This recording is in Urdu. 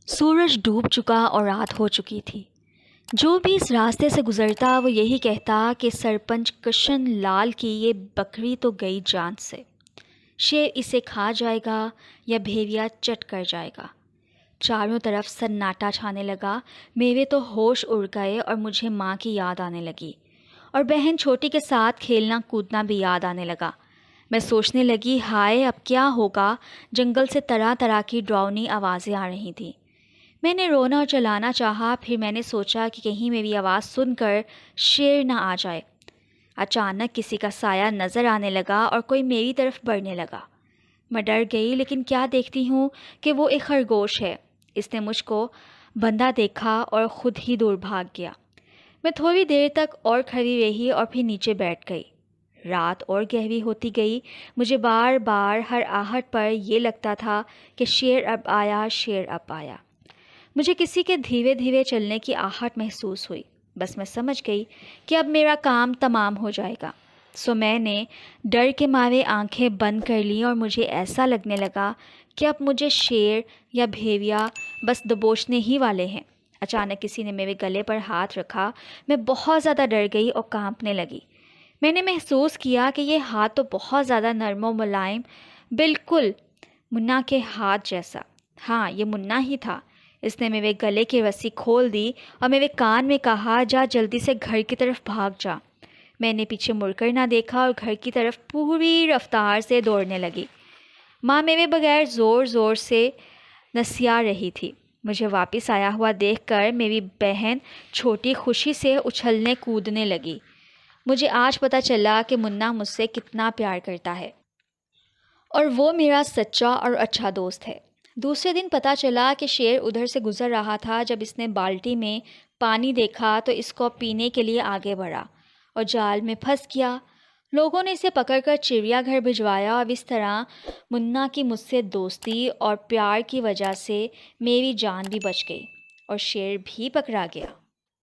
سورج ڈوب چکا اور رات ہو چکی تھی۔ جو بھی اس راستے سے گزرتا وہ یہی کہتا کہ سرپنچ کرشن لال کی یہ بکری تو گئی جان سے، شیر اسے کھا جائے گا یا بھیڑیا چٹ کر جائے گا۔ چاروں طرف سناٹا چھانے لگا، میرے تو ہوش اڑ گئے اور مجھے ماں کی یاد آنے لگی اور بہن چھوٹی کے ساتھ کھیلنا کودنا بھی یاد آنے لگا۔ میں سوچنے لگی ہائے اب کیا ہوگا، جنگل سے طرح طرح کی ڈراؤنی آوازیں آ رہی تھیں۔ میں نے رونا اور چلانا چاہا، پھر میں نے سوچا کہ کہیں میری آواز سن کر شیر نہ آ جائے۔ اچانک کسی کا سایہ نظر آنے لگا اور کوئی میری طرف بڑھنے لگا۔ میں ڈر گئی، لیکن کیا دیکھتی ہوں کہ وہ ایک خرگوش ہے۔ اس نے مجھ کو بندھا دیکھا اور خود ہی دور بھاگ گیا۔ میں تھوڑی دیر تک اور کھڑی رہی اور پھر نیچے بیٹھ گئی۔ رات اور گہری ہوتی گئی، مجھے بار بار ہر آہٹ پر یہ لگتا تھا کہ شیر اب آیا، شیر اب آیا۔ مجھے کسی کے دھیرے دھیرے چلنے کی آہٹ محسوس ہوئی۔ بس میں سمجھ گئی کہ اب میرا کام تمام ہو جائے گا، سو میں نے ڈر کے مارے آنکھیں بند کر لیں اور مجھے ایسا لگنے لگا کہ اب مجھے شیر یا بھیڑیا بس دبوچنے ہی والے ہیں۔ اچانک کسی نے میرے گلے پر ہاتھ رکھا۔ میں بہت زیادہ ڈر گئی اور کانپنے لگی۔ میں نے محسوس کیا کہ یہ ہاتھ تو بہت زیادہ نرم و ملائم، بالکل منا کے ہاتھ جیسا۔ ہاں، یہ منا ہی تھا۔ اس نے میرے گلے کی رسی کھول دی اور میرے کان میں کہا جا جلدی سے گھر کی طرف بھاگ جا۔ میں نے پیچھے مڑ کر نہ دیکھا اور گھر کی طرف پوری رفتار سے دوڑنے لگی۔ ماں میرے بغیر زور زور سے نسیا رہی تھی۔ مجھے واپس آیا ہوا دیکھ کر میری بہن چھوٹی خوشی سے اچھلنے کودنے لگی۔ مجھے آج پتہ چلا کہ منا مجھ سے کتنا پیار کرتا ہے اور وہ میرا سچا اور اچھا دوست ہے۔ دوسرے دن پتہ چلا کہ شیر ادھر سے گزر رہا تھا۔ جب اس نے بالٹی میں پانی دیکھا تو اس کو پینے کے لیے آگے بڑھا اور جال میں پھنس گیا۔ لوگوں نے اسے پکڑ کر چڑیا گھر بھجوایا اور اس طرح منا کی مجھ سے دوستی اور پیار کی وجہ سے میری جان بھی بچ گئی اور شیر بھی پکڑا گیا۔